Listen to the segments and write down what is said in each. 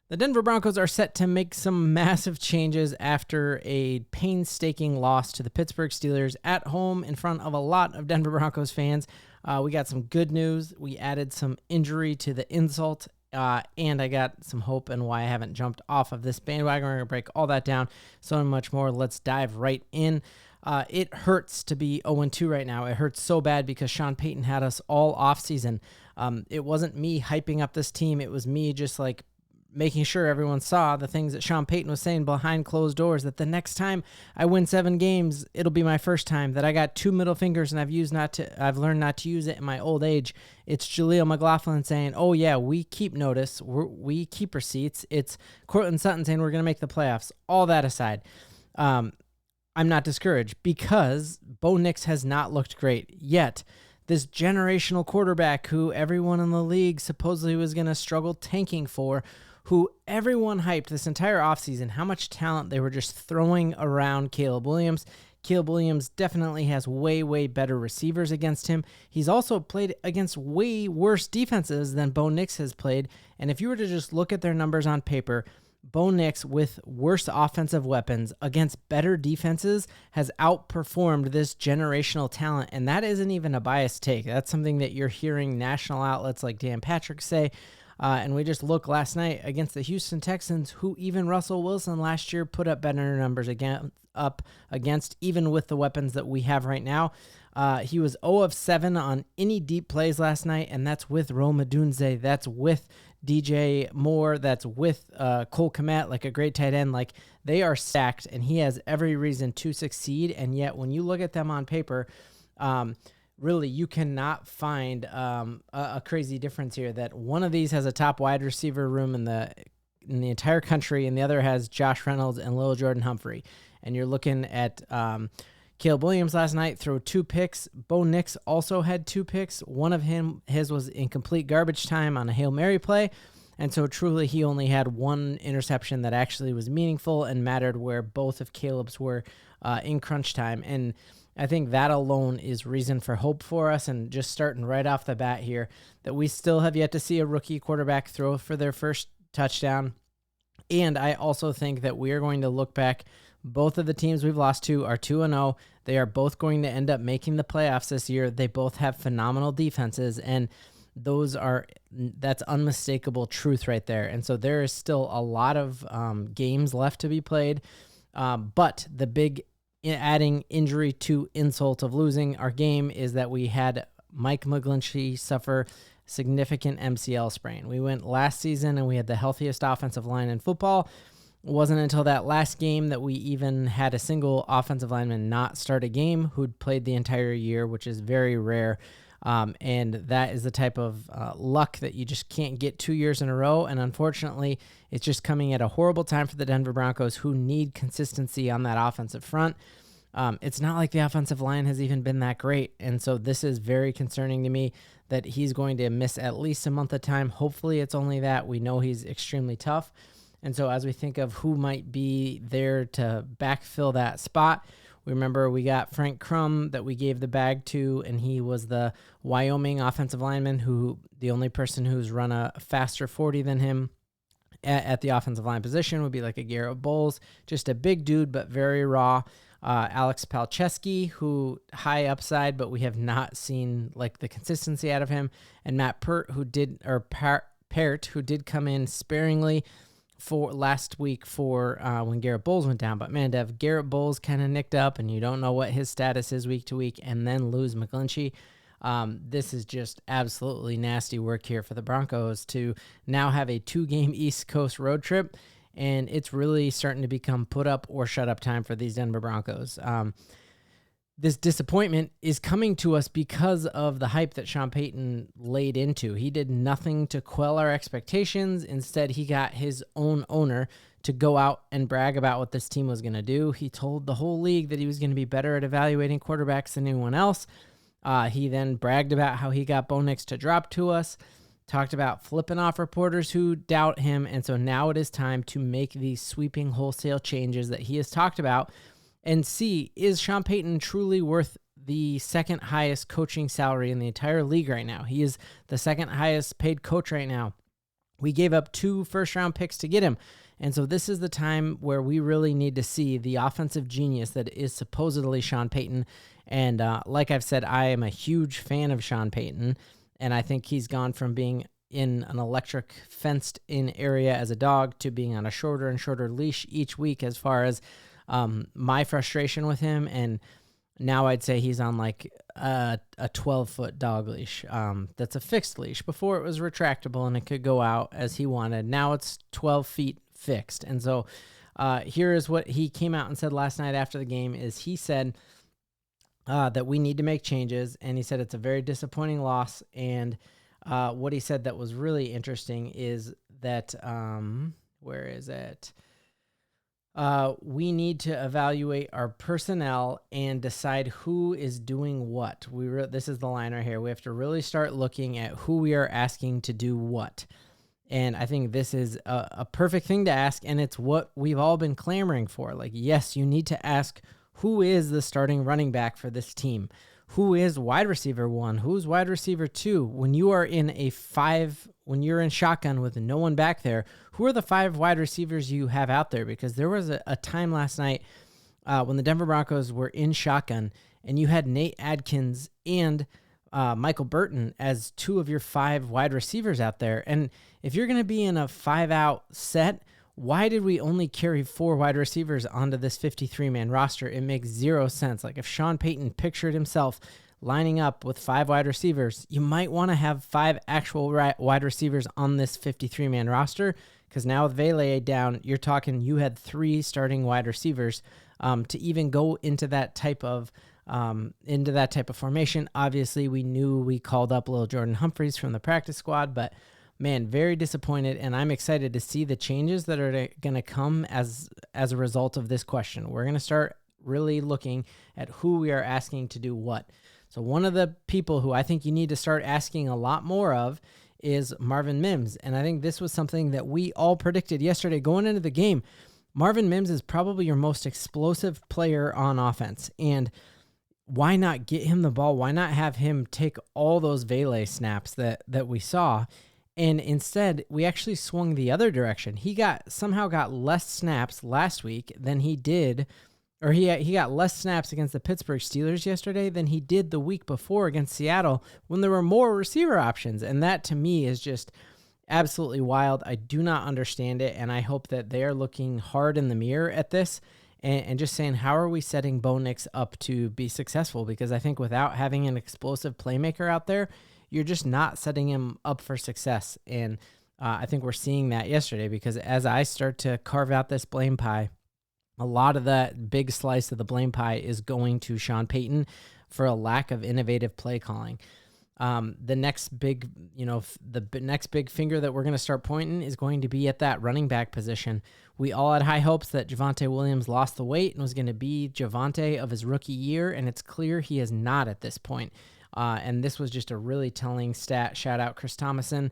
The Denver Broncos are set to make some massive changes after a painstaking loss to the Pittsburgh Steelers at home in front of a lot of Denver Broncos fans. We got some good news. We added some injury to the insult, and I got some hope and why I haven't jumped off of this bandwagon. We're going to break all that down, so much more. Let's dive right in. It hurts to be 0-2 right now. It hurts so bad because Sean Payton had us all offseason. It wasn't me hyping up this team. It was me just like making sure everyone saw the things that Sean Payton was saying behind closed doors, that the next time I win 7 games, it'll be my first time, that I got 2 middle fingers and I've learned not to use it in my old age. It's Jaleel McLaughlin saying, oh yeah, we keep notice, we keep receipts. It's Courtland Sutton saying we're going to make the playoffs. All that aside, I'm not discouraged because Bo Nix has not looked great yet. This generational quarterback who everyone in the league supposedly was going to struggle tanking for, who everyone hyped this entire offseason, how much talent they were just throwing around Caleb Williams. Caleb Williams definitely has way, way better receivers against him. He's also played against way worse defenses than Bo Nix has played. And if you were to just look at their numbers on paper, Bo Nix with worse offensive weapons against better defenses has outperformed this generational talent. And that isn't even a biased take. That's something that you're hearing national outlets like Dan Patrick say. And we just looked last night against the Houston Texans, who even Russell Wilson last year put up better numbers against, even with the weapons that we have right now. He was 0 of 7 on any deep plays last night, and that's with Rome Odunze. That's with DJ Moore. That's with Cole Kmet, like a great tight end. Like, they are stacked, and he has every reason to succeed. And yet, when you look at them on paper, really, you cannot find a crazy difference here, that one of these has a top wide receiver room in the entire country, and the other has Josh Reynolds and Lil Jordan Humphrey. And you're looking at Caleb Williams last night throw 2 picks. Bo Nix also had 2 picks. One of his was in complete garbage time on a Hail Mary play. And so truly he only had 1 interception that actually was meaningful and mattered, where both of Caleb's were in crunch time. And I think that alone is reason for hope for us. And just starting right off the bat here, that we still have yet to see a rookie quarterback throw for their first touchdown. And I also think that we are going to look back. Both of the teams we've lost to are 2-0. They are both going to end up making the playoffs this year. They both have phenomenal defenses, and that's unmistakable truth right there. And so there is still a lot of games left to be played. But the big adding injury to insult of losing our game is that we had Mike McGlinchey suffer significant MCL sprain. We went last season and we had the healthiest offensive line in football. It wasn't until that last game that we even had a single offensive lineman not start a game who'd played the entire year, which is very rare. And that is the type of luck that you just can't get 2 years in a row. And unfortunately, it's just coming at a horrible time for the Denver Broncos, who need consistency on that offensive front. It's not like the offensive line has even been that great. And so this is very concerning to me that he's going to miss at least a month of time. Hopefully it's only that. We know he's extremely tough. And so as we think of who might be there to backfill that spot, we remember we got Frank Crum that we gave the bag to, and he was the Wyoming offensive lineman, the only person who's run a faster 40 than him at the offensive line position would be like a Garrett Bowles, just a big dude, but very raw. Alex Palczewski, who high upside, but we have not seen like the consistency out of him, and Matt Peart, who did come in sparingly for last week for when Garrett Bowles went down. But man, to have Garrett Bowles kind of nicked up and you don't know what his status is week to week, and then lose McGlinchey, this is just absolutely nasty work here for the Broncos to now have a 2-game East Coast road trip, and it's really starting to become put up or shut up time for these Denver Broncos. This disappointment is coming to us because of the hype that Sean Payton laid into. He did nothing to quell our expectations. Instead, he got his own owner to go out and brag about what this team was going to do. He told the whole league that he was going to be better at evaluating quarterbacks than anyone else. He then bragged about how he got Bo Nix to drop to us, talked about flipping off reporters who doubt him. And so now it is time to make these sweeping wholesale changes that he has talked about, and see, is Sean Payton truly worth the second highest coaching salary in the entire league right now? He is the second highest paid coach right now. We gave up 2 first-round picks to get him. And so this is the time where we really need to see the offensive genius that is supposedly Sean Payton. And like I've said, I am a huge fan of Sean Payton, and I think he's gone from being in an electric fenced-in area as a dog to being on a shorter and shorter leash each week as far as my frustration with him. And now I'd say he's on like a 12-foot dog leash that's a fixed leash. Before it was retractable and it could go out as he wanted. Now it's 12 feet fixed. And so here is what he came out and said last night after the game is he said that we need to make changes. And he said it's a very disappointing loss. And what he said that was really interesting is that, where is it? We need to evaluate our personnel and decide who is doing what. This is the line right here. We have to really start looking at who we are asking to do what. And I think this is a perfect thing to ask, and it's what we've all been clamoring for. Like, yes, you need to ask who is the starting running back for this team? Who is wide receiver 1? Who's wide receiver 2? When you are in when you're in shotgun with no one back there, who are the 5 wide receivers you have out there? Because there was a time last night when the Denver Broncos were in shotgun and you had Nate Adkins and Michael Burton as 2 of your 5 wide receivers out there. And if you're going to be in a 5-out set, why did we only carry 4 wide receivers onto this 53-man roster? It makes 0 sense. Like if Sean Payton pictured himself lining up with 5 wide receivers, you might want to have 5 actual wide receivers on this 53-man roster, because now with Vele down, you're talking you had 3 starting wide receivers to even go into that type of formation. Obviously, we knew we called up little Jordan Humphreys from the practice squad, but man, very disappointed, and I'm excited to see the changes that are going to come as a result of this question. We're going to start really looking at who we are asking to do what. So one of the people who I think you need to start asking a lot more of is Marvin Mims, and I think this was something that we all predicted yesterday going into the game. Marvin Mims is probably your most explosive player on offense, and why not get him the ball? Why not have him take all those Vele snaps that we saw? And instead, we actually swung the other direction. He somehow got less snaps last week than he did, or he got less snaps against the Pittsburgh Steelers yesterday than he did the week before against Seattle when there were more receiver options. And that to me is just absolutely wild. I do not understand it, and I hope that they are looking hard in the mirror at this and just saying, how are we setting Bo Nix up to be successful? Because I think without having an explosive playmaker out there, you're just not setting him up for success. And I think we're seeing that yesterday, because as I start to carve out this blame pie, a lot of that big slice of the blame pie is going to Sean Payton for a lack of innovative play calling. The next big finger that we're going to start pointing is going to be at that running back position. We all had high hopes that Javonte Williams lost the weight and was going to be Javonte of his rookie year, and it's clear he is not at this point. And this was just a really telling stat. Shout out Chris Thomason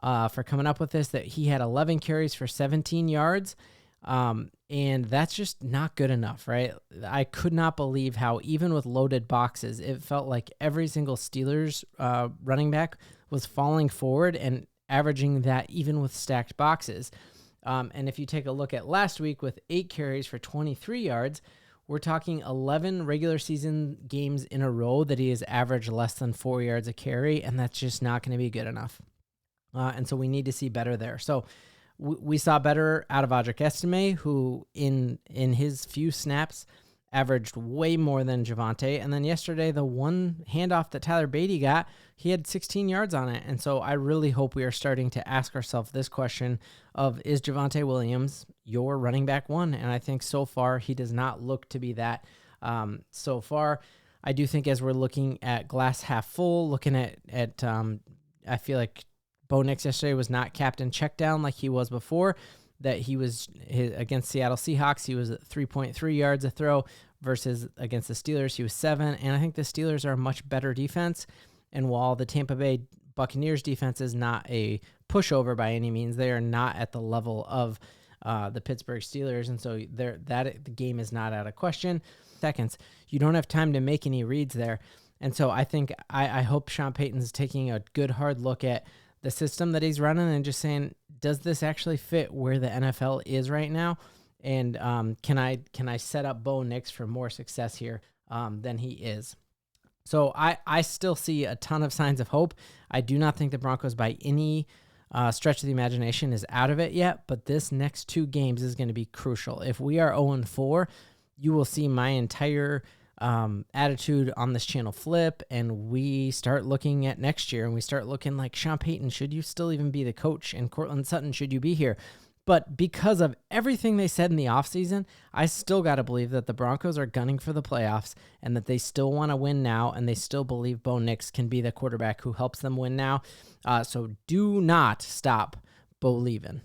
for coming up with this, that he had 11 carries for 17 yards. And that's just not good enough, right? I could not believe how, even with loaded boxes, it felt like every single Steelers running back was falling forward and averaging that even with stacked boxes. And if you take a look at last week with 8 carries for 23 yards, we're talking 11 regular season games in a row that he has averaged less than 4 yards a carry, and that's just not going to be good enough. And so we need to see better there. So we saw better out of Audric Estime, who in his few snaps averaged way more than Javonte. And then yesterday, the one handoff that Tyler Beatty got, he had 16 yards on it. And so I really hope we are starting to ask ourselves this question of, is Javonte Williams your running back 1? And I think so far he does not look to be that. So far, I do think as we're looking at glass half full, looking at I feel like Bo Nix yesterday was not captain check down like he was before. That he was against Seattle Seahawks, he was at 3.3 yards a throw versus against the Steelers, he was 7. And I think the Steelers are a much better defense. And while the Tampa Bay Buccaneers defense is not a pushover by any means, they are not at the level of the Pittsburgh Steelers. And so the game is not out of question. Seconds, you don't have time to make any reads there. And so I think I hope Sean Payton's taking a good hard look at the system that he's running and just saying, does this actually fit where the NFL is right now? And can I set up Bo Nix for more success here than he is? So I still see a ton of signs of hope. I do not think the Broncos by any stretch of the imagination is out of it yet, but this next 2 games is going to be crucial. If we are 0-4, you will see my entire attitude on this channel flip, and we start looking at next year, and we start looking like, Sean Payton, should you still even be the coach? And Courtland Sutton, should you be here? But because of everything they said in the offseason, I still got to believe that the Broncos are gunning for the playoffs and that they still want to win now, and they still believe Bo Nix can be the quarterback who helps them win now. So do not stop believing.